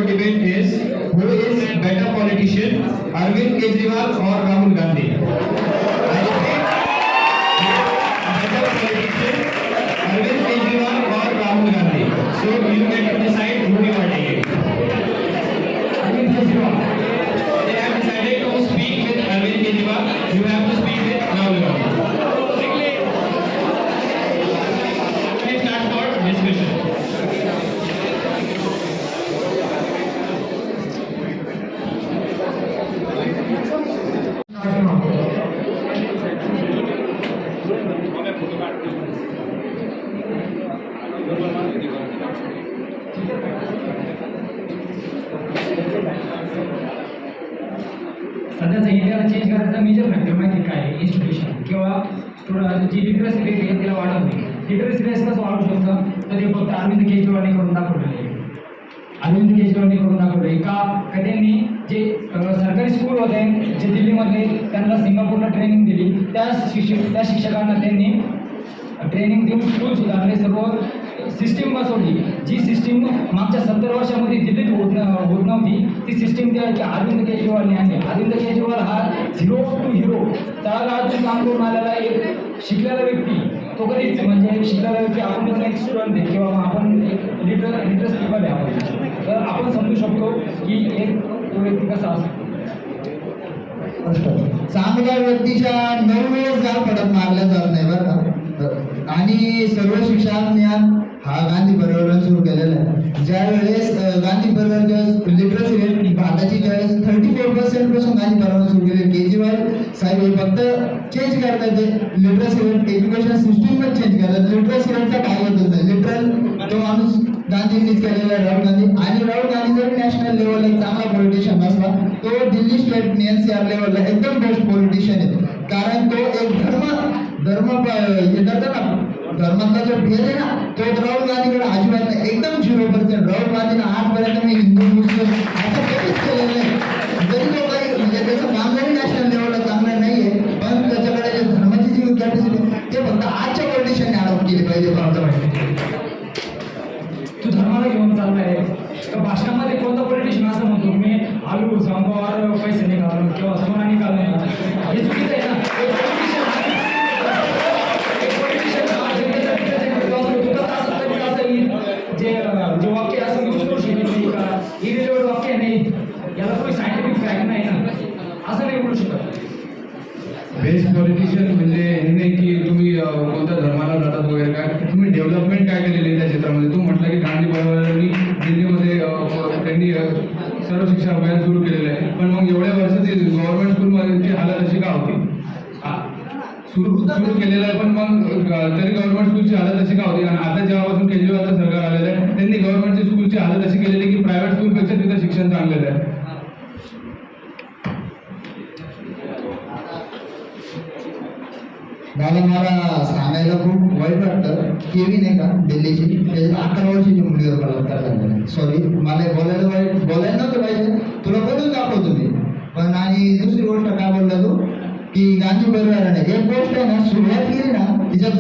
your debate is who is better politician, Arvind Kejriwal or Rahul Gandhi? I repeat, better politician, Arvind Kejriwal or Rahul Gandhi? So you get to decide who you are taking. Arvind Kejriwal. They have decided to speak with Arvind Kejriwal. You have to speak with Rahul Gandhi. Let's start for discussion. सध्याचा इंडियाला change करायचा major factor माहिती काय आहे? Institution किंवा student जी literacy rate आहे तिला वाढवणे. लिटरसी रेट कसं वाढू शकतं? तर ते फक्त अरविंद केजरीवालने करून दाखवलेलं आहे. अरविंद केजरीवालने करून दाखवलं आहे का त्यांनी जे सरकारी स्कूल होते जे दिल्लीमधले त्यांना सिंगापूरला ट्रेनिंग दिली, त्या शिक्षकांना त्यांनी ट्रेनिंग देऊन स्कूल सुधारले, सर्व सिस्टीम बसवली. जी सिस्टीम मागच्या 70 वर्षामध्ये दिल्लीत होत नव्हती, ती सिस्टीम त्या अरविंद केजरीवालने आणली. अरविंद केजरीवाल हा झिरो टू हिरो तळागाळातून काम करून आलेला एक शिकलेला व्यक्ती. तो कधीच म्हणजे शिकलेला व्यक्ती आपण पण एक स्टुडंट आहे किंवा आपण एक लिटरस पीपल आहे आपण, तर आपण समजू शकतो की एक तो व्यक्ती कसा असतो. चांगल्या व्यक्तीच्या 9 वेळेस गाल पडत मारल्या जात नाही बरं का. आणि सर्व शिक्षण ज्ञान हा गांधी परिवाराने सुरू केलेला आहे. ज्यावेळेस गांधी परिवार लिटरसी रेट भारताची ज्यावेळेस 34% पासून गांधी परिवाराने सुरू केले. केजरीवाल साहेब हे फक्त चेंज करतात, ते लिटरसी रेट एज्युकेशन सिस्टीमच चेंज करतात. लिटरसी रेटचा काय होत नाही, लिटरल तो माणूस गांधींनीच केलेला आहे, राहुल गांधी. आणि राहुल गांधी जरी नॅशनल लेवलला एक चांगला पॉलिटिशियन असला, तो दिल्ली स्टेट NCR लेवलला एकदम बेस्ट पॉलिटिशियन आहे. कारण तो एक धर्म धर्मातला जो भेद आहे ना, तो राहुल गांधीकडे अजिबात नाही, एकदम 0%. राहुल गांधीने आजपर्यंत मी हिंदू मुस्लिम असं कधीच केलेलं नाही. जरी तो काही म्हणजे त्याचं काम जरी नॅशनल लेवलला चांगलं नाही आहे, पण त्याच्याकडे जे धर्माची जी कॅपॅसिटी ते फक्त आजच्या पॉलिटिशियनने अडॉप्ट केली पाहिजे. तू धर्माला घेऊन चाललाय तर भाषणामध्ये कोणता पॉलिटिशियन असं म्हणतो मी आलू सांबार पैसे निघालो किंवा सोना निघालो, हे चुकीचं आहे ना. जे वाक्य असं यूज करू शकत नाही का, इरिलेव्हंट वाक्य नाही, याला कोणी सायंटिफिक फॅक्ट नाही ना, असं नाही बोलू शकत. बेस्ट पॉलिटिशियन म्हणजे हे नाही की तुम्ही कोणत्या धर्माला जातात वगैरे, काय तुम्ही डेव्हलपमेंट काय केलेली आहे त्या क्षेत्रामध्ये. तू म्हटलं की गांधी परिवारांनी दिल्लीमध्ये त्यांनी सर्व शिक्षण अभियान सुरू केलेलं आहे, पण मग एवढ्या वर्षात गव्हर्नमेंट स्कूलची हालत अशी का होती? सुरू केलेलं आहे, पण मग तरी गव्हर्नमेंट स्कूलची हालत अशी का होती? आणि आता जेव्हापासून केजरीवालचं सरकार आलेलं आहे, त्यांनी गव्हर्नमेंटची स्कूलची हालत अशी केलेली की प्रायव्हेट स्कूलपेक्षा तिथं शिक्षण चांगलेलं आहे. मला सांगायला खूप वाईट वाटतं. केवी नाही का दिल्लीची, त्याच्या 11 वर्षाची मुलीवर बलात्कार झालेला. सॉरी, मला बोलायला नव्हतं पाहिजे, तुला बोलून दाखवतो मी पण. आणि दुसरी गोष्ट काय बोलला तू की गांधी परिवाराने एक गोष्ट आहे ना, सुरुवात केली ना तिच्यात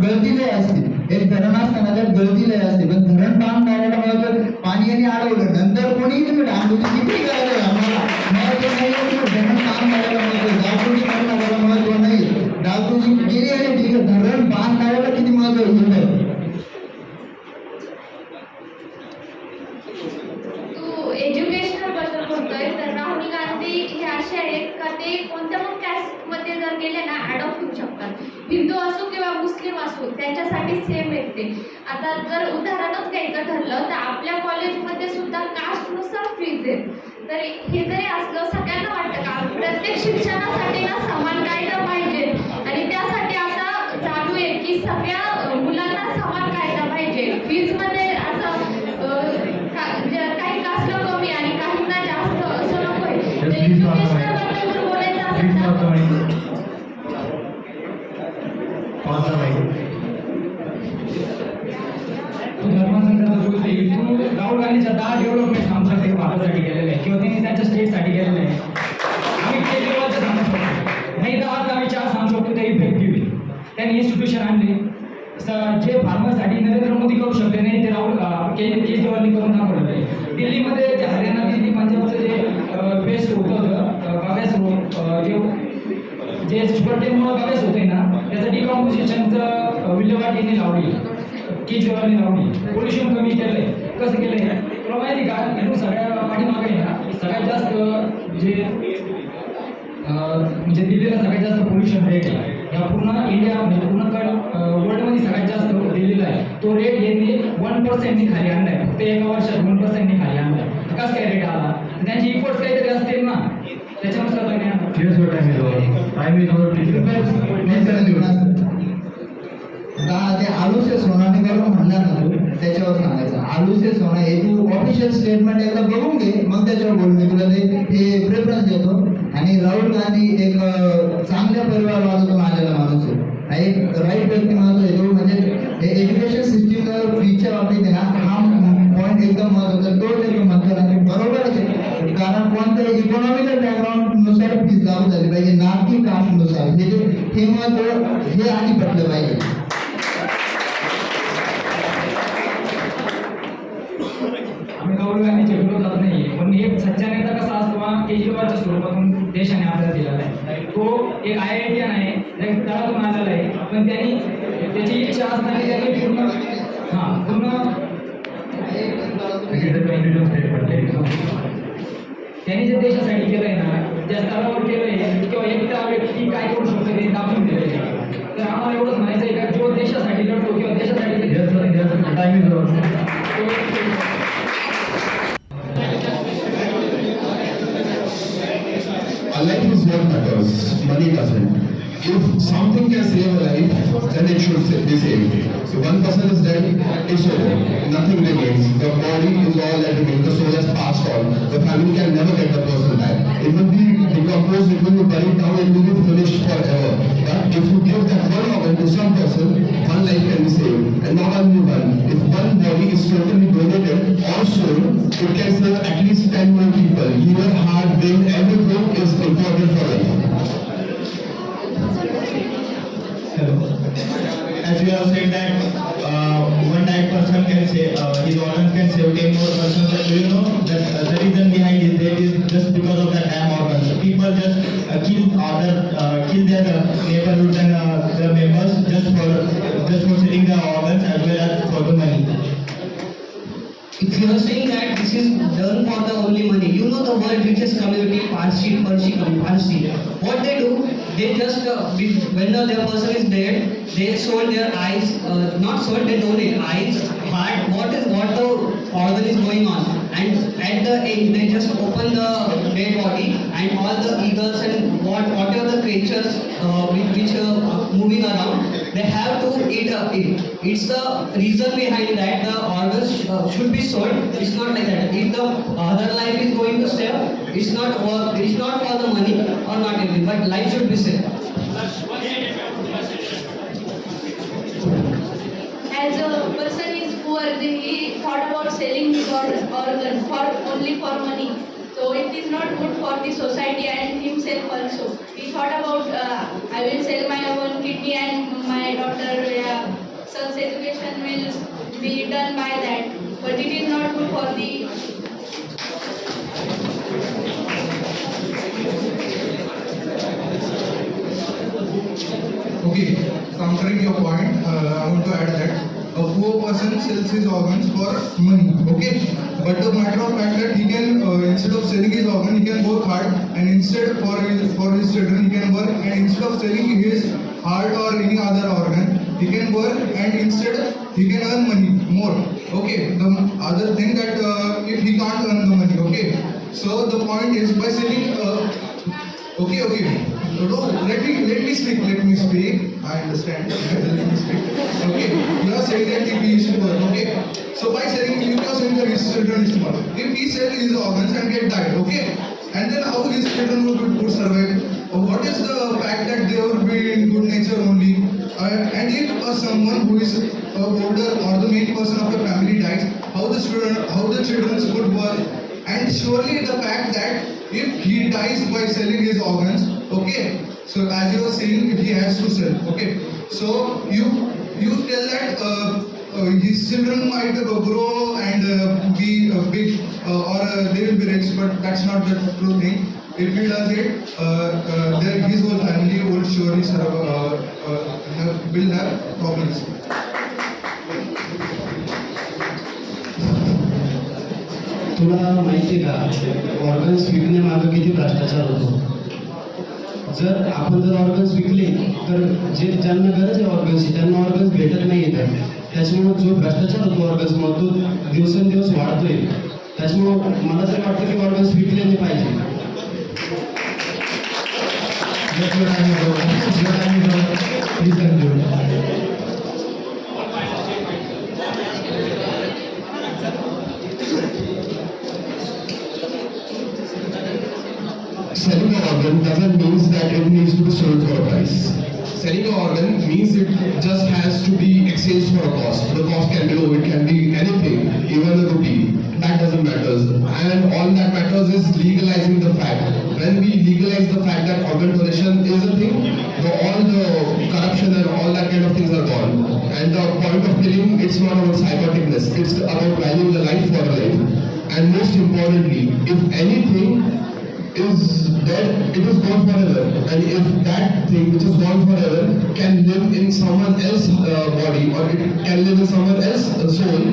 गळती लय असते. एक धरण असताना त्यात गळती लय असते, पण धरण बांधणाऱ्याला मला पाणी यांनी अडवलं, नंतर कोणी तुम्ही डांबूची किती गरज आहे आम्हाला महत्व नाही. धरण बांधणाऱ्याला महत्व, डागडुजी करणाऱ्याला महत्व नाही. डागडुजी केली आहे ठीक आहे, धरण बांधणाऱ्याला किती महत्व आहे. तू एज्युकेशनल बद्दल बोलतोय, तर राहुल गांधी हे असे आहेत का ते कोणत्या पण कास्टमध्ये जर गेले ना अडॉप्ट होऊ शकतात. हिंदू असो किंवा मुस्लिम असो त्यांच्यासाठी सेम आहेत ते. आता जर उदाहरणच घ्यायचं ठरलं तर आपल्या कॉलेजमध्ये सुद्धा कास्टनुसार फीज आहेत. तर हे जरी असलं सगळ्यांना वाटतं का प्रत्येक शिक्षणासाठी ना समान कायदा पाहिजे, आणि त्यासाठी आता चालू आहे की सगळ्या मुलांना समान कायदा पाहिजे. फीजमध्ये असं काही कास्टला कमी आणि काहींना जास्त असं नकोय. एज्युकेशनल बद्दल जर बोलायचं असेल तर राहुल गांधीच्या 10 डेव्हलपमेंट आमच्यासाठी भारतासाठी केलेले आहे किंवा त्यांनी त्यांच्या स्टेटसाठी केलेले आहे. आम्ही केजरीवालचं सांगू शकतो नाही, तर आज आम्ही 4 सांगू शकतो ते इफेक्टिव्ह. त्यांनी इन्स्टिट्यूशन आणले, जे फार्मरसाठी नरेंद्र मोदी करू शकले नाही ते राहुल केजरीवालनी करून दाखवलेलं आहे. दिल्लीमध्ये जे हरियाणा दिल्ली पंजाबचं जे बेस्ट होतं बागायत जे शुगर केनमुळे बागायत होते ना त्याचं डिकॉम्पोजिशनचं विल्हेवाट यांनी लावली, केजरीवालनी लावली. पोल्युशन कमी केलंय. कसं केलंय तुला माहिती का? इथून सगळ्या पाठीमागे आहे ना सगळ्यात जास्त जे म्हणजे दिल्लीला सगळ्यात जास्त पोल्युशन रेट आहे. या पूर्ण इंडिया म्हणजे पूर्ण वर्ल्डमध्ये सगळ्यात जास्त दिल्लीला आहे. तो रेट यांनी 1% खाली आणलाय. फक्त एका वर्षात 1% खाली आणलाय. कसं काय रेट आला? तर त्यांचे इफोर्ट्स काहीतरी असतील ना त्याच्यानुसार ते आलू से सोना निघालं म्हणणार ना तू त्याच्यावर सांगायचं. आलू से सोना हे तू ऑफिशियल स्टेटमेंट एकदा बघून घे मग त्याच्यावर बोल. मी तुला हे प्रेफरन्स देतो. आणि राहुल गांधी एक चांगल्या परिवारवादातून आलेला माणूस आहे. एक राईट व्यक्तिमत्व आहे तो. म्हणजे हे एज्युकेशन सिस्टीम फीच्या बाबतीत आहे ना हा पॉईंट एकदम महत्वाचा. तो ते म्हणतो ना बरोबरच आहे. कारण कोणत्या इकॉनॉमिकल बॅकग्राऊंड नुसार फीस लागू झाली पाहिजे ना की कास्टनुसार. हे महत्व हे आधी पटलं पाहिजे. आम्ही राहुल गांधीच्या विरोधात नाही पण एक सच्चा नेता कसा असतो केजरीवालच्या स्वरूपातून देशाने आपल्याला दिलेला आहे. तो एक IITian आहे तळातून आलेला आहे पण त्याची इच्छा असताना त्यांनी पूर्ण त्यांनी जे देशासाठी केलंय ना ज्या स्तरावर केलंय किंवा एकटा व्यक्ती काय करू शकतो ते दाखवून दिलेलं आहे. तर आम्हाला एवढंच म्हणायचं आहे का जो देशासाठी लढतो किंवा देशासाठी life is what matters, money doesn't. If something can save a life, then it should be saved. If one person is dead, it's over. Nothing remains. The body is all that remains. The soul has passed on. The family can never get the person back. It will be decomposed, it will be buried down, it will be finished forever. But if you give that one organ to some person, one life can be saved. And not only one. If one body is totally donated or sold, it can save at least 10 more people. Your heart, brain, everything is important for life. As you have said that one died person can save his organs can save 10 more persons. But do you know that the reason behind it that is just because of that damn organs. People just kill their neighborhoods and their members just for selling the organs as well as for the money. If you are saying that this is done for the only money, you know the world richest community, Parsi community. What they do, they just when the person is dead, they sold their eyes, not sold, they donate eyes, heart, what the organ is going on, and at the end they just open the dead body and all the eagles and whatever the creatures which moving around, they have to eat it. It's the reason behind that the organs should be sold. It's not like that. If the other life is going to save, it's not for the money or not everything, but life should be saved. As a person is poor, he thought about selling his organ only for money. So it is not good for the society and himself also. He thought about I will sell my one kidney and my daughter son's education will be done by that. But it is not good for the Okay, countering your point, I want to add that a poor person sells his organs for money, okay? But the matter of fact that he can, instead of selling his organ, he can work hard, and instead for his children he can work, and instead of selling his heart or any other organ, he can work, and instead he can earn money more, okay? The other thing that if he can't earn the money, okay? So the point is by selling, okay. No, let me speak. I understand. Let me speak. Okay. You are saying that if he is poor, okay. So by selling, if you are saying that his children is poor, if he sells his organs and get died, okay, and then how his children would survive? What is the fact that they would be in good nature only? And if someone who is older or the main person of the family dies, how the children would work? And surely the fact that if he dies by selling his organs, okay, so as you were saying, he has to sell, okay, so you tell that his children might grow and be big or they will be rich, but that's not the true thing. If he does it, his whole family will surely will have problems. तुला माहिती आहे का organs विकण्यामागं किती भ्रष्टाचार होतो. जर आपण जर ऑर्गन्स विकले तर ज्यांना गरज आहे ऑर्गन्सची त्यांना ऑर्गन्स भेटत नाही तर त्याच्यामुळे जो भ्रष्टाचार होतो ऑर्गन्समुळे तो दिवसेंदिवस वाढतोय. त्याच्यामुळं मला तरी वाटतं की ऑर्गन्स विकले नाही पाहिजे. Please conclude. Selling an organ doesn't mean that it needs to be sold for a price. Selling an organ means it just has to be exchanged for a cost. The cost can be low, it can be anything, even a rupee. That doesn't matter. And all that matters is legalizing the fact. When we legalize the fact that organ donation is a thing, all the corruption and all that kind of things are gone. And the point of killing, it's not about cyberticness, it's about valuing the life for a life. And most importantly, if anything is dead, it is gone forever. And if that thing which is gone forever can live in someone else's body, or it can live in someone else's soul,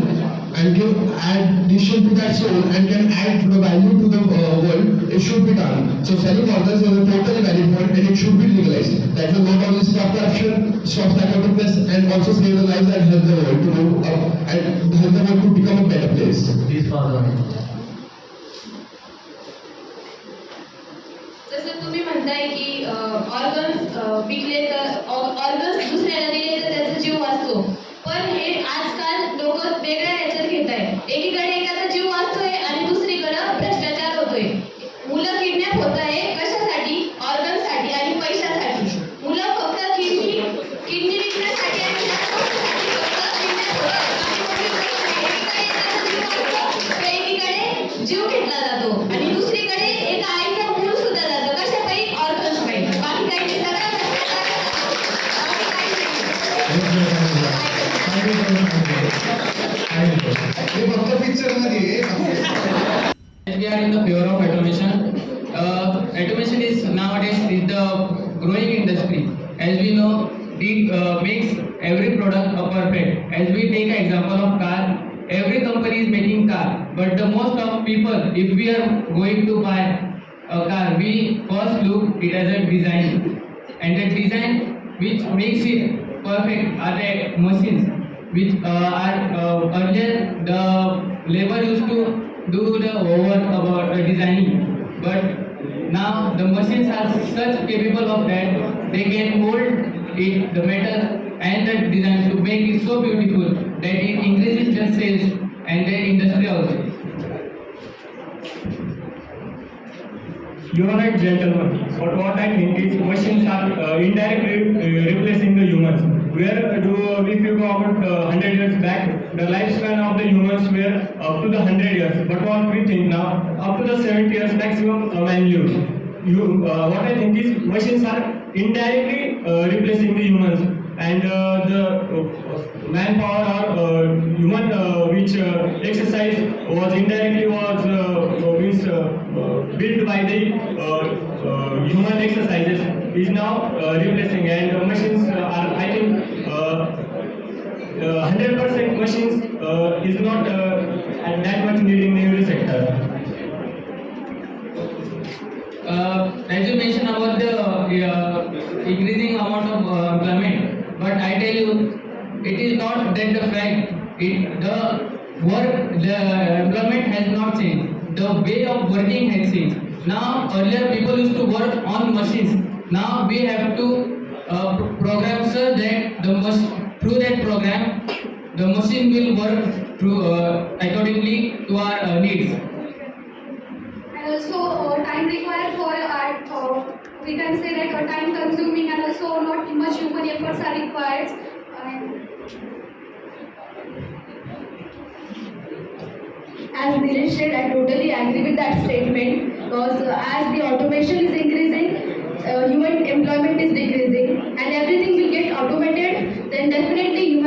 and give addition to that soul and can add the value to the world, it should be done. So selling organs is a totally valid point and it should be legalized. That will not only stop corruption, stop psychoticness, and also save the lives and help the world to move up and help the world to become a better place. Please follow. जसं तुम्ही म्हणताय की organs विकले तर organs दुसऱ्याला दिले तर त्याचा जीव वाचतो. पण हे आजकाल लोक वेगळ्या ह्याच्यात घेत आहेत. एकीकडे एकाचा जीव वाचतोय आणि दुसरीकडे भ्रष्टाचार होतोय. मुलं किडनॅप होत आहे कशासाठी? ऑर्गनसाठी आणि पैशासाठी. मुलं फक्त किडनी विकण्यासाठी आणि ह्यासाठी फक्त किडनॅप होत आहेत. एकीकडे जीव घेतला जातो आणि दुसरीकडे एका आईचा मूल सुद्धा जातं. कशापायी? ऑर्गन्स पाहिजे. बाकी काही नाही. सगळा भ्रष्टाचार. हे फक्त पिक्चर मध्ये We are in the favor of automation. Automation is nowadays is the growing industry. As we know, it makes every product a perfect. As we take an example of car, every company is making car, but the most of people, if we are going to buy a car, we first look it as a design, and the design which makes it perfect are the machines, which are earlier the labor used to do the work about designing, but now the machines are such capable of that they can mold it, the metal and the design to make it so beautiful that it increases the sales and the industry also. You are right, gentlemen. But what I think is machines are indirectly replacing the humans. Where if you go about 100 years back, the lifespan of the humans were up to the 100 years. But what we think now, up to the 70 years maximum man lives. What I think is machines are indirectly replacing the humans, and the manpower or human which exercise was indirectly built by the human exercises is now replacing, and machines are, I think, 100% machines is not that much needing in every sector. As you mentioned about the increasing amount of employment, but I tell you, it is not that the fact. The employment has not changed. The way of working has changed. Now, earlier people used to work on machines. Now we have to program so that through that program, the machine will work through accordingly to our needs. And also time required for art, we can say like time consuming, and also not much human efforts are required. As Nilesh said, I totally agree with that statement, because as the automation is increasing, human employment is decreasing, and everything will get automated, then definitely human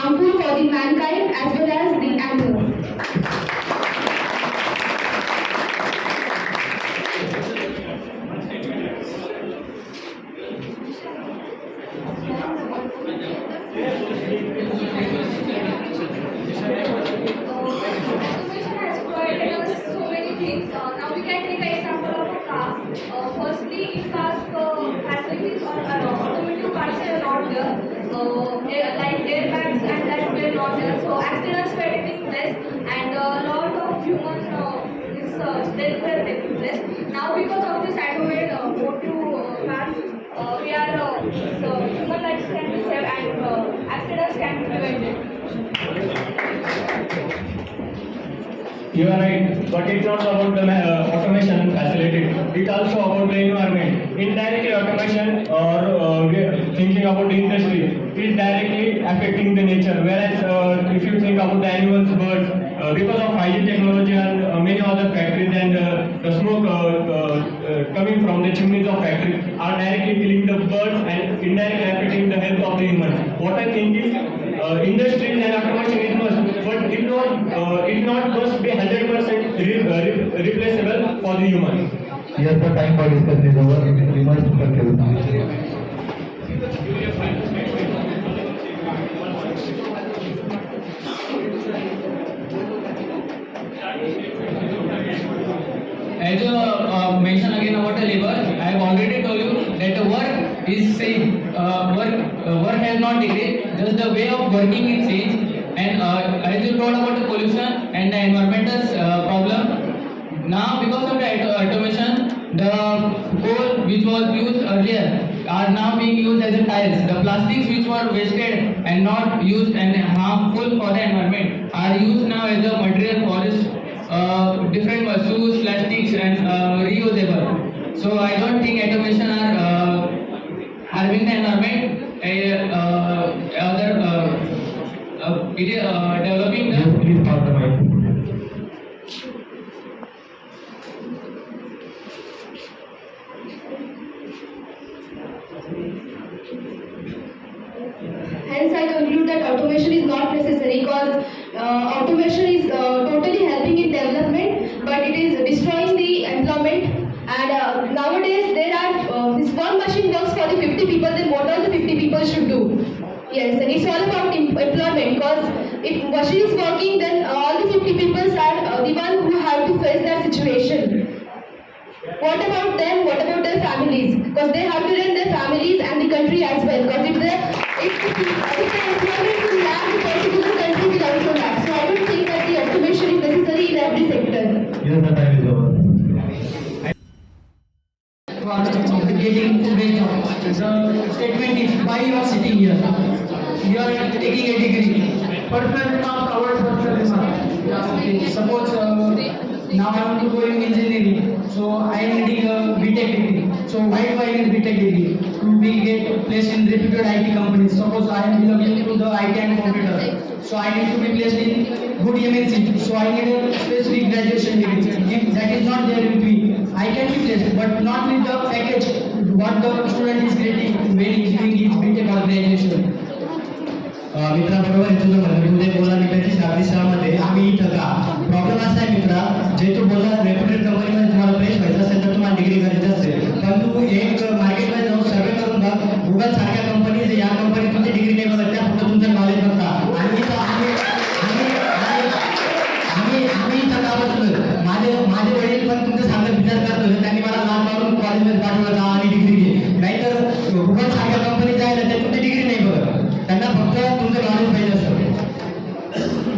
harmful for the mankind as well as the animals. Automation has provided us so many things. Now we can take an example of a car. Firstly, in cars, facilities or automotive parts are not there, like airbags and that were not there. So accidents were taking place, and a lot of human deaths were taking place. Now because of this automated motive cars, we are so human lives can be saved and accidents can be prevented. You are right, but it's not about the automation facility. It's also about the environment. Indirectly, automation or thinking about the industry is directly affecting the nature. Whereas if you think about the animals, birds, because of 5G technology and many other factories and the smoke coming from the chimneys of factories are directly killing the birds and indirectly affecting the health of the humans. What I think is industries and automation is must, but it not must be 100% replaceable for the human. Yes, the time for discussion is over. We must conclude. As you mentioned again about the labor, I have already told you that the work is same. Work has not decreased, just the way of working is changed. And as you told about the pollution and the environmental problem, now because of the automation, the coal which was used earlier are now being used as a tiles. The plastics which were wasted and not used and harmful for the environment are used now as a material for this different shoes, plastics and reusable. So I don't think automation are harming the environment. It is developing the. Yes, please pass the mic. Hence, I conclude that automation is not necessary because automation is totally helping in development, but it is destroying the employment. And nowadays, there are this one machine works for the 50 people. Then what all the 50 people should do? Yes, and it's all about employment because if machine is working, then all the 50 people are the one who have to face that situation. What about them? What about their families? Because they have to run their families and the country as well. Because if the employment will lack, the particular country will also lack. So I don't think that the automation is necessary in every sector. Yes, the time is over. Getting based on the statement is why you are sitting here. You are taking a degree. Person not our person. Suppose now I want to go in engineering, so I am needing a BTech degree. So why do I need BTech degree? To be get placed in reputed IT companies. Suppose I am belonging to the IT and computer, so I need to be placed in good MNC. So I need a specific graduation degree. If that is not there with me, I can be placed, but not with the package what the student is getting when he is doing his BTech or graduation. मित्राबरोबर हे तुझं म्हणणं तुझे बोला मित्राची 7 मध्ये आम्ही इथं का problem असा आहे मित्रा जे तू बोला रेप्युटेड कंपनीमध्ये तुम्हाला प्लेस व्हायचं असेल तर तुम्हाला डिग्री करायची असेल पण तू एक मार्केटमध्ये जाऊन सर्वे करून बघ गुगल सारख्या कंपनीज या कंपनी तुमची डिग्री नाही बघत त्या फक्त तुमचं नॉलेज बघता आणि इथं आम्ही इथं का बसलोय माझे वडील पण तुमचं सांगत विचार करतो त्यांनी मला लहान पाडून कॉलेजमध्ये पाठवलं जा आणि डिग्री घे नाहीतर गुगल सारख्या कंपनी जायला ते तुमची डिग्री नाही बघत त्यांना फक्त तुमचं नॉलेज पाहिजे असतं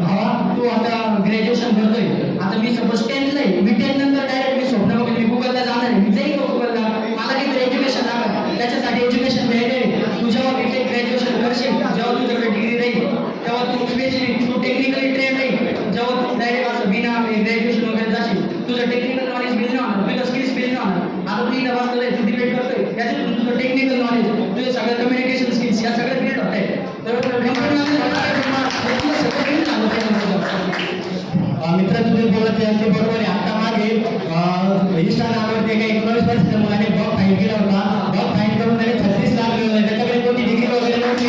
भावा तू आता ग्रॅज्युएशन करतोय आता मी सपोज 10th आहे मी 10th नंतर डायरेक्ट मी स्वप्न बघून मी गुगलला जाणार आहे मी जाईल गुगलला मला काही एज्युकेशन लागेल त्याच्यासाठी एज्युकेशन घ्यायचं तू जेव्हा बीटेक ग्रॅज्युएशन करशील जेव्हा तुझ्याकडे डिग्री राहील तेव्हा तू स्पेशली तू टेक्निकली ट्रेन राहील जेव्हा तू डायरेक्ट असं बिना ग्रॅज्युएशन वगैरे जाशील तुझं टेक्निकल नॉलेज बिल्ड नाही होणार तुझं स्किल्स बिल्ड नाही होणार आता तू इथं बसलेलं आहे तू डिबेट करतोय त्याच्यातून तुझं टेक्निकल नॉलेज तुझे सगळं कम्युनिकेशन स्किल्स या सगळं बिल्ड होत आहे तर मित्र तुम्ही बोलत याची बरोबर आहे आता मागे इंस्टाग्रामवरती एका 19 वर्षाच्या मुलाने बॉब फाईट केला होता बॉब फाईट करून त्याने 36 लाख मिळवले त्याच्याकडे कोणती डिग्री वगैरे नव्हती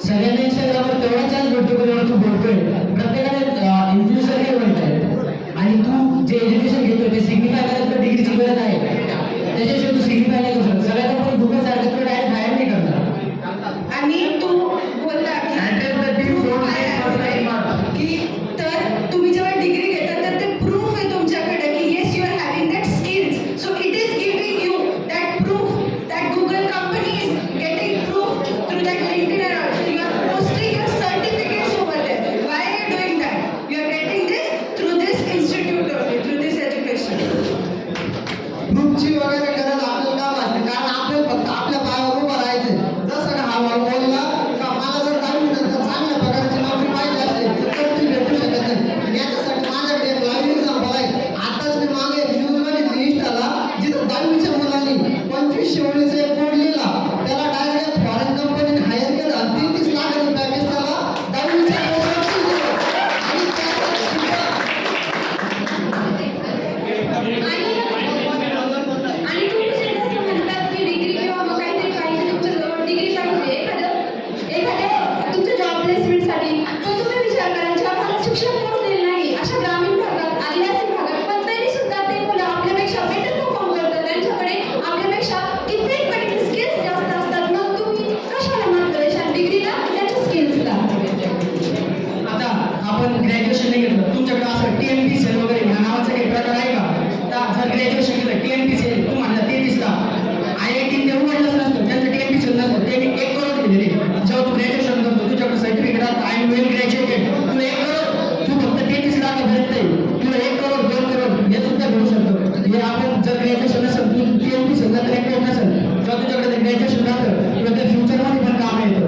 सगळ्यांना इंस्टाग्रामवर तेवढा चान्स भेटतो का जेव्हा तू बोलतोय. प्रत्येकाने इन्फ्लुएन्सर हे बनताय आणि तू जे एज्युकेशन घेतोय ते सिग्निफाय करायला तुला डिग्रीची गरज आहे. त्याच्याशिवाय तू सिग्निफाय नाही करू शकत. सगळ्यात आपण गुगल सारखं तुला डायरेक्ट हायर नाही करणार. आणि तू बोलला की तर तुम्ही जेव्हा डिग्री घेता तर ते प्रूफ आहे तुमच्याकडे की yes you are having that skills. So it is giving you that proof that Google company is getting proof through that LinkedIn and also you are posting your certificates over there. Why are you doing that? You are getting this through this institute only, through this education. ग्रुपची वगैरे गरज आपल्याला का वाटते? कारण आपल्याला फक्त आपल्या पायावर उभं राहायचंय. जसं का हा भाऊ बोलला का मला जर 10वी नंतर चांगल्या प्रकारची नोकरी पाहिजे असते तर ती भेटू शकत नाही. आणि याच्यासाठी माझ्याकडे एक लाईव्ह एक्झाम्पल आहे. आताच मी मागे एक न्यूज बघितली इंस्टाला, जिथं 10वीच्या मुलांनी 2500 ओळीचा एक कोड लिहिला, त्याला डायरेक्ट फॉरेन कंपनीने हायर केलं आणि 33 लाखाचं पॅकेज त्याला 10वीच्या कोडवरती दिलं. आणि आणि तुम्ही जे जसं म्हणतात की डिग्री किंवा मग काहीतरी पाहिजे तुमच्याजवळ डिग्री पाहिजे एखाद्या तुमच्या जॉब प्लेसमेंटसाठी, पण तुम्ही विचार करा ज्या भागात शिक्षण पोहोचलेलं नाही अशा ग्रामीण भागात आदिवासी भागात पण तरी सुद्धा ते मुलं आपल्यापेक्षा बेटर परफॉर्म करतात. त्यांच्याकडे आपल्यापेक्षा कित्येक पटीने स्किल्स जास्त असतात. मग तुम्ही कशाला महत्त्व देशाल डिग्रीला त्याच्या स्किल्सला? आता आपण ग्रॅज्युएशन नाही घेतलं, तुमच्याकडे असं TNP सेल वगैरे ह्या नावाचा काही प्रकार आहे का? तर जर ग्रॅज्युएशन केलं TNP सेल तू म्हणला 33 लाख, IIT ते उघडलंच नसतं, त्यांचं TNP सेल नसतं, त्यांनी 1 करोड दिलेले. जेव्हा तू ग्रॅज्युएशन करतो तुझ्याकडे सर्टिफिकेट असतं आय एम वेल ग्रॅज्युएटेड, तुला 1 करोड, तू फक्त 33 लाख भरत नाही, तुला 1 करोड 2 करोड हे सुद्धा भेटू शकतं. हे आपण जर ग्रॅज्युएशन नसेल तू TNP सेलला तर ऍक्टिव्ह नसेल, जेव्हा तुझ्याकडे ग्रॅज्युएशन राहतं तुला ते फ्युचरमध्ये पण काम येतं.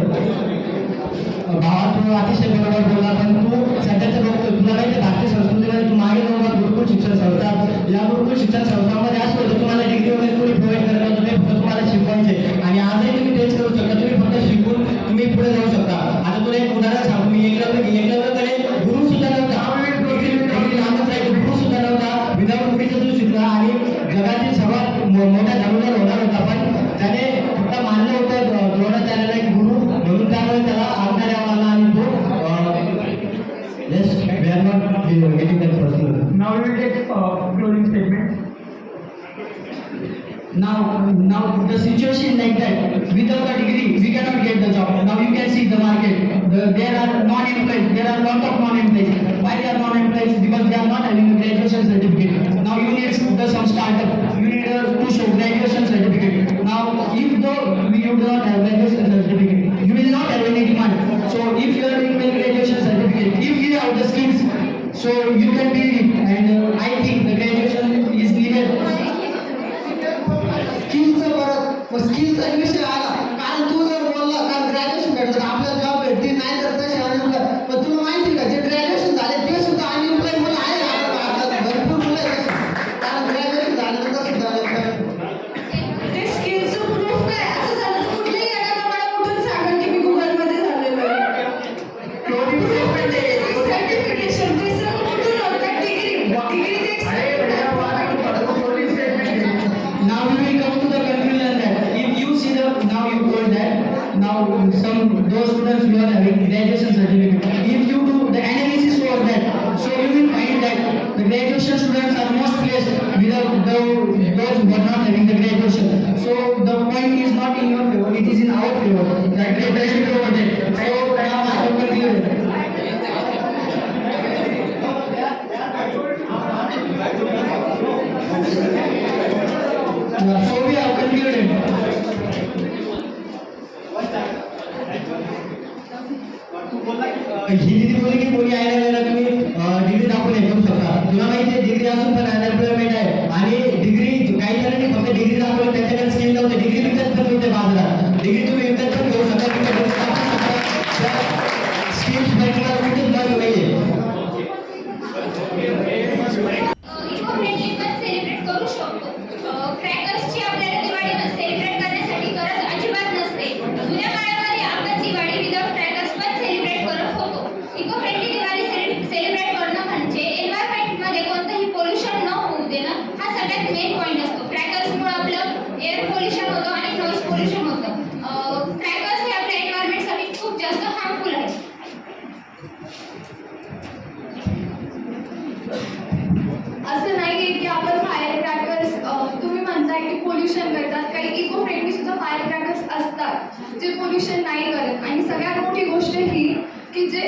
भावा तू अतिशय बरोबर बोलला, पण तू सध्याचं बघतोय तुला माहिती भारतीय संस्कृतीमध्ये तू मागे जाऊन गुरुकुल शिक्षण संस्था, या गुरुकुल शिक्षण संस्थांमध्ये असं होतं तुम्हाला डिग्री वगैरे कोणी प्रोव्हाइड करत नव्हतं, तुम्ही फक्त तुम्हाला शिकवायचे. आणि आजही तुम्ही तेच करू शकता, तुम्ही फक्त शिकून तुम्ही पुढे जाऊ शकता. आता तुला एक उदाहरण सांगू, मी एकलव्यकडे गुरु सुद्धा नव्हता, डिग्री लांबच राहिली, गुरु सुद्धा नव्हता, विदाऊट गुरुचा तो शिकला आणि जगातील सर्वात मोठा धनुर्धर होणार होता. पण त्याने फक्त मानलं होतं द्रोणाचार्याला एक गुरु म्हणून, त्यामुळे त्याला आज्ञा द्यावा आला आणि तो yes, we are not getting that personal. Now we will take closing statement. Now the situation like that. Without a degree, we cannot get the job. Now you can see the market. There are non-employees. There are lot of non-employees. Why they are non-employees? Because they are not having a graduation certificate. Now you need some startup. You need to show graduation certificate. Now if you do not have graduation certificate, you will not have any demand. So if you are doing graduation certificate, if you have the skills, so you can be it. And I think the graduation is needed. स्किलचा परत स्किलचा विषय आला, कारण तू जर बोलला कारण graduation भेटलं तर आपल्याला जॉब भेटते, नाही तर तसे अनएम्प्लॉय. पण तुला माहिती का जे ग्रॅज्युएशन झाले ते सुद्धा अनएम्प्लॉय मुलं आहे आपल्या भारतात, भरपूर मुलं आहेत तसे. कारण ग्रॅज्युएशन झाल्यानंतर सुद्धा अनएम्प्लॉय. ते स्किल्सचं प्रूफ काय असं झालं तर कुठल्याही एखादा मला कुठून सांगेल की मी गुगलमध्ये झालेलो आहे. प्रूफ म्हणजे सर्टिफिकेशन ते सगळं कुठून होतं? डिग्री ते Now we will come to the conclusion that if you see now you told that now those students who are having graduation certificate, if you do the analysis over that, so you will find that the graduation students are most placed without those who are not having the graduation. So the point is not in your favor, it is in our favor. That graduation is over there. So now I will conclude. So we have concluded. ही दिदी बोलली की कोणी आयला तुम्ही degree दाखवून हे करू शकता. तुला माहिती आहे डिग्री असून पण अनएम्प्लॉयमेंट आहे. आणि डिग्री काही जणांनी फक्त डिग्री दाखवली त्यांच्याकडे स्किल नव्हते, डिग्री विकत पण होते बाजारात. डिग्री तुम्ही विकत पण घेऊ शकता, स्किल्स प्रॅक्टिकल कुठेच लागू नाहीये. इको फ्रेंडली पण सेलिब्रेट करू शकतो. क्रॅकर्सची आपल्याला दिवाळी सेलिब्रेट करण्यासाठी गरज अजिबात नसते. जुन्या काळामध्ये आपण दिवाळी विदाउट क्रॅकर्स पण सेलिब्रेट करत होतो. इको फ्रेंडली दिवाळी सेलिब्रेट करणं म्हणजे एन्व्हायरमेंटमध्ये कोणतंही पोल्युशन न होऊ देणं हा सगळ्यात मेन पॉईंट असतो. क्रॅकर्समुळे आपलं एअर पोल्युशन होतं आणि नॉईज पोल्युशन होतं. क्रॅकर्स हे आपल्या एन्व्हायरमेंटसाठी जे पोल्युशन नाही करत. आणि सगळ्यात मोठी गोष्ट ही की जे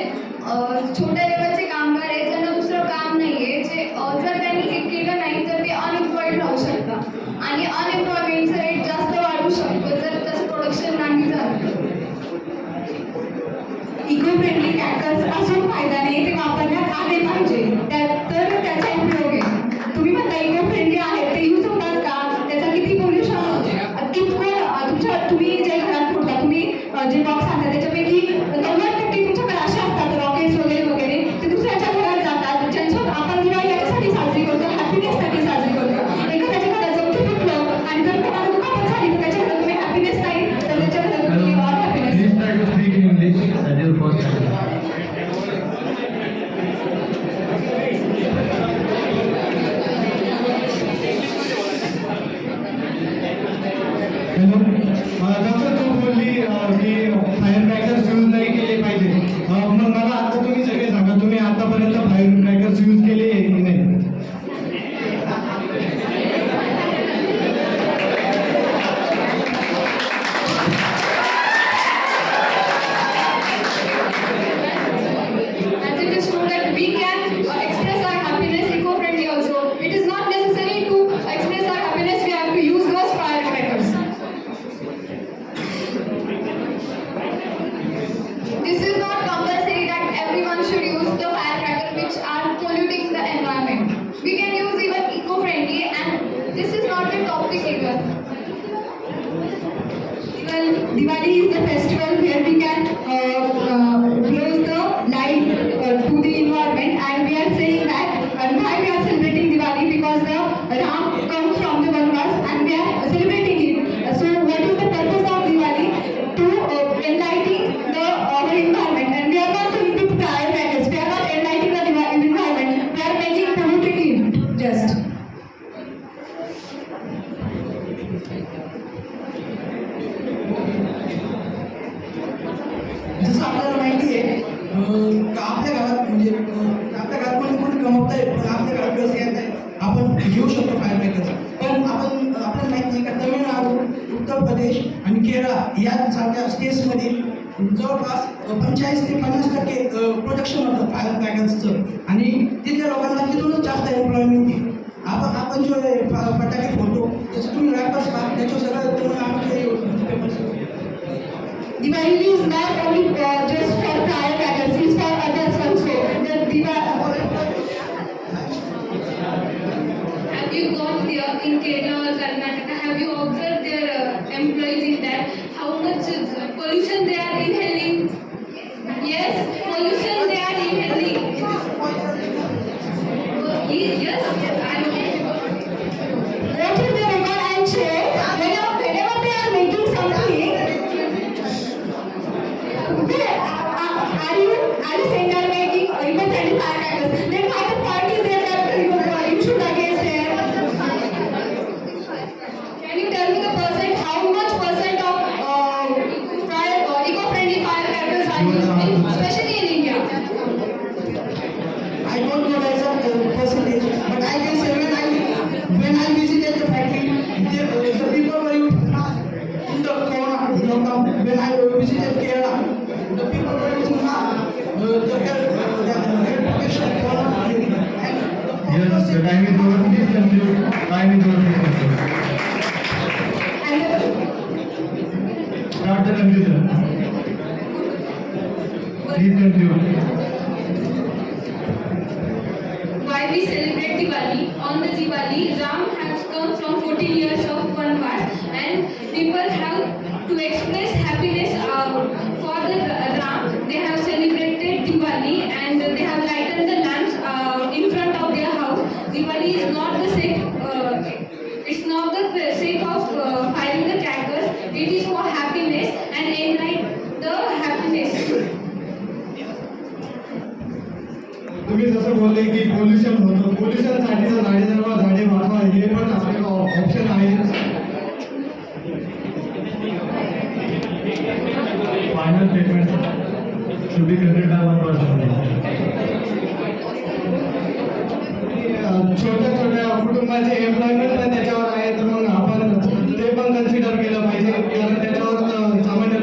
छोट्या लेवलचे कामगार आहेत ज्यांना दुसरं काम नाही आहे, जे जर त्यांनी हे केलं नाही तर ते अनएम्प्लॉईड राहू शकतात आणि अनएम्प्लॉयमेंटचं रेट जास्त वाढू शकतो जर त्याचं प्रोडक्शन नाही झालं. इको फ्रेंडली क्रॅकर्स असून फायदा नाही, ते वापरण्यात आले पाहिजे, तर त्याचा उपयोग आहे. तुम्ही म्हणता इको फ्रेंडली आहेत, ते यूज होतात का? त्याचा किती पोल्युशन कितकं तुम्ही जे घरात ठेवता, तुम्ही जे बॉक्स आणता त्याच्यापैकी 90% तुमच्याकडे असे असतात रॉकेट्स वगैरे वगैरे, ते दुसऱ्याच्या घरात जातात. ज्यांच्यात आपण दिवाळी याच्यासाठी साजरी करतो, हॅपीनेससाठी साजरी करतो. एखाद्याच्या घरात जाऊन ते फुटलं आणि जर कोणाला दुखापत झाली तर त्याच्या घरात तुम्ही हॅपीनेस नाही तर त्याच्या घरात तुम्ही happiness. Please try to speak in English as your first language. Hello, जसं तू बोलली की फायर क्रॅकर्स यूज नाही केले पाहिजे, मग मला आता तुम्ही सगळे सांगा, तुम्ही आतापर्यंत फायर क्रॅकर्स यूज केले की नाही? As it is true that we can express our happiness eco-friendly also. It is not necessary to express our happiness, we have to use those firecrackers. This is not compulsory that everyone should use the firecrackers which are polluting the environment. We can use even eco-friendly, and this is not the topic even. Diwali is the festival where we can close the light to the environment, and we are saying that why we are celebrating Diwali, because the Ram comes from the Vanvas and we are celebrating it. So what is the purpose of Diwali? To enlighten the our environment, and we are not doing the firecrackers, we are not enlightening the environment, we are making polluting it just. जसं आपल्याला माहिती आहे का आपल्या घरात म्हणजे आपल्या घरात कोणी कमवत आहे पण आपल्या घरात व्यवस्था येत आहे, आपण घेऊ शकतो फायर क्रॅकर्स. पण आपल्याला माहिती आहे का तमिळनाडू, उत्तर प्रदेश आणि केरळ यासारख्या स्टेट्समध्ये जवळपास 45 ते 50% प्रोडक्शन होतं फायर क्रॅकर्सचं, आणि तिथल्या लोकांना तिथूनच जास्त एम्प्लॉयमेंट आहे. आपण जो फटाके फोडतो त्याचं तुम्ही रॅपर्स पहा, त्याचं सगळं तुम्हाला आमचे Diwali is not only just for firecrackers, it's for others also. The Have you gone there in Kerala or Karnataka? Have you observed their employees in that? How much pollution they are inhaling? Yes, pollution they are inhaling. Yes, I know. Go to the record and check whenever they are making something. Are you saying they are making eco-friendly firecrackers? Then why the party is there that you should against them? Can you tell me the percent? How much percent of eco-friendly firecrackers are used, especially in India? I don't know the exact percentage, but I can say when I visited the factory, the people were in the corona lockdown. When I visited Kerala, the people were using masks, the health protection corona. Yes, the time is over. Please conclude. Time is over. Please conclude. Start the conclusion. Please conclude. Why we celebrate Diwali? On the Diwali, Ram has come from 14 years of Vanvas, and people have to express happiness for the Ram. They have celebrated Diwali and they have lightened the lamps in front of their house. Diwali is not the sake. It's not the sake of firing the crackers. It is for happiness and enlighten the happiness. तुम्ही जसं बोलले की pollution होतं, पोल्युशनसाठी झाडे वाढवा हे पण आपल्याला option आहे. Final statement should be considered by one person. छोट्या छोट्या कुटुंबाचे एम्प्लॉयमेंट पण त्याच्यावर आहे, तर मग आपण ते पण कन्सिडर केलं पाहिजे, कारण त्याच्यावर सामान्य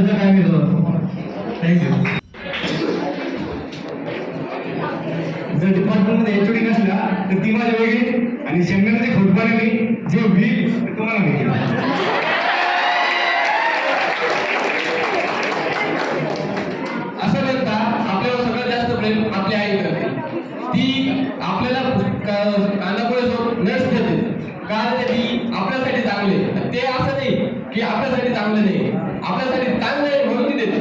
त्याचं काय मी थँक्यू. जर डिपार्टमेंटमध्ये एचओडी नसला तर ती माझ्या वेगळी आणि शेंगदाण्याचे खोटपाण्याने जे होईल ते तुम्हाला मिळेल. असं करता आपल्याला सगळ्यात जास्त प्रेम आपली आई करते. ती आपल्याला कांदापोळे नट्स देते का ती आपल्यासाठी चांगले. ते असं नाही की आपल्यासाठी चांगलं नाही, आपल्यासाठी चांगलं आहे म्हणून ती देते.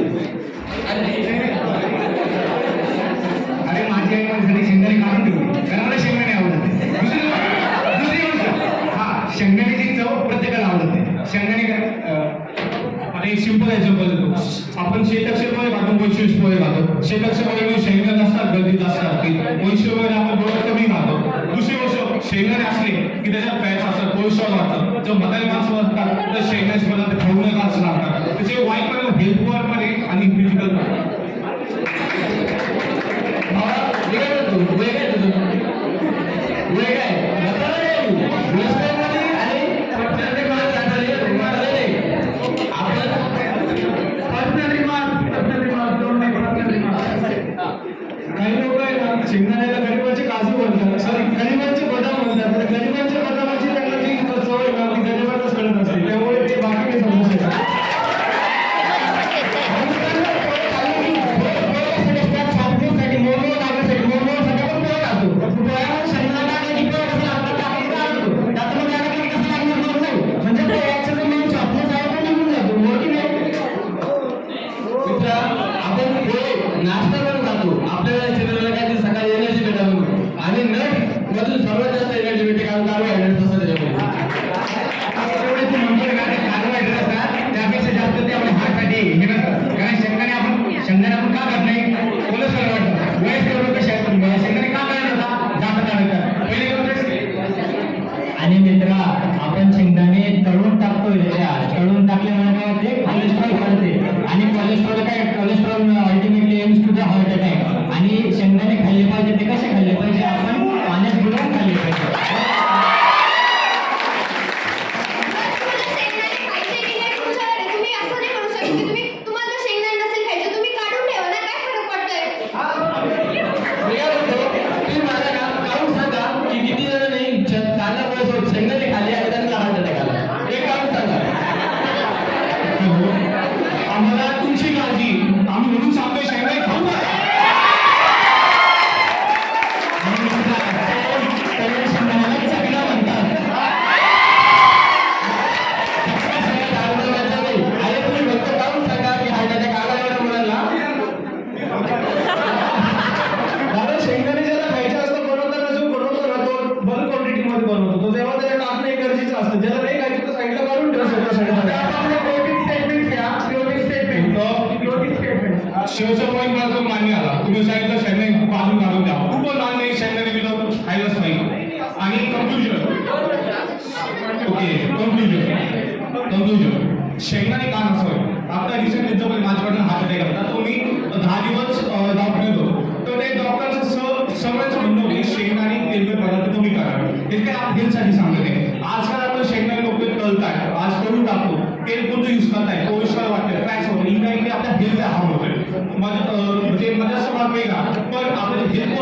अरे माझी आई माझ्यासाठी शेंगदाणे काढून ठेवली कारण मला शेंगदाणे आवडत नाही. दुसरी गोष्ट हा शेंगदाण्याची चव प्रत्येकाला आवडत नाही. शेंगदाणे आता एक सिंपल एक्झाम्पल देतो. आपण शेतक्षरमध्ये खातो, वैशिष पोहे खातो. शेतक्षरमध्ये शेंगदाणे असतात, गर्दीत असतात की वैशिष्ट्यमध्ये आपण थोडं कमी खातो. दुसरी गोष्ट शेंगदाणे असले की त्याच्यात फॅट्स असतात, कोलेस्ट्रॉल वाढतात. जर म्हातारी माणसं असतात तर शेंगदाण्याचे पदार्थ खाऊ नये असं लागतात. त्याचे वाईट परिणाम हेल्थवर पण आहे आणि फिजिकल पण. काही लोक आहे ना शेंगदाण्याला गरीबाचे काजू म्हणतात, सॉरी गरीबांचे बदाम म्हणतात. गरीबांच्या बदामाची त्यांना जी सवय ना ती गरीबांनाच कळत असते, त्यामुळे ते बाकी नाही समजू शकत. नाश्ता करून खातो. आपल्याला शरीराला काय ते सकाळी एनर्जी भेटावं आणि नट मधून सर्वात जास्त एनर्जी भेटते कारण कार्बोहायड्रेट असतात त्याच्यामध्ये. कार्बोहायड्रेट असतात त्यापेक्षा जास्त ते आपल्या हार्टसाठी मेहनत करतात. कारण शेंगदाणे आपण का खात नाही, कोलेस्ट्रॉल वाढतं. वयस्कर लोक कसे आहेत शेंगदाणे का खायला जातात, जास्त काढतात पहिले गोष्ट. आणि मित्रा आपण शेंगदाणे तळून टाकतोय, तळून टाकल्यामुळे काय होते, कोलेस्ट्रॉल वाढते आणि cholesterol ultimately aims to the heart attack. आणि शेंगदाणे खाल्ले पाहिजे ते कसे खाल्ले पाहिजे, आपण पाण्यात बुडवून खाल्ले पाहिजे. आम्हाला तुमची काळजी, आम्ही म्हणून सांगतोय शेंगदाणे खाऊ नका. शेंगदाण्याला चकला म्हणतात. अरे तुम्ही फक्त काढून सांगा की हार्ट अटॅक आला एवढ्या मुलांना. दादा शेंगदाणे ज्याला खायचे असतं बनवताना जो बनवतो ना तो बल्क क्वांटिटीमध्ये बनवतो, तो तेव्हा त्याला टाकणं एक गरजेचं असतं. ज्याला नाही खायचं तर साईडला काढून ठेवू शकतो. शेवटचा पॉईंट मला तो मान्य आला. तुम्ही सांगितलं शेंगदाणे बाजून काढून द्या, खूपच मान्य आहे. शेंगदाणे विदाऊट खायलाच नाही. आणि कंक्लुजन शेंगदाणे का नसावे. आता रिसेंटली जो माझ्याकडून हार्ट अटॅक आला तो मी 10 दिवस दवाखान्यात होतो. तर ते डॉक्टरचं सगळ्यांचं म्हणणं होते शेंगदाणे तेलकट पदार्थ कमी करा. हे काय आप हेल्थसाठी सांगत आहे. आजकाल आपण शेंगदाणे लोक तळताय, आज करून टाकतो, तेल कोणतं यूज करताय, कोलेस्ट्रॉल वाटतं, क्रॅक्स होतं, इनडायरेक्टली आपल्या हेल्थला हार्म होतोय. म्हणजे माझ्या असं वाटतंय का पण आपलं हेल्थ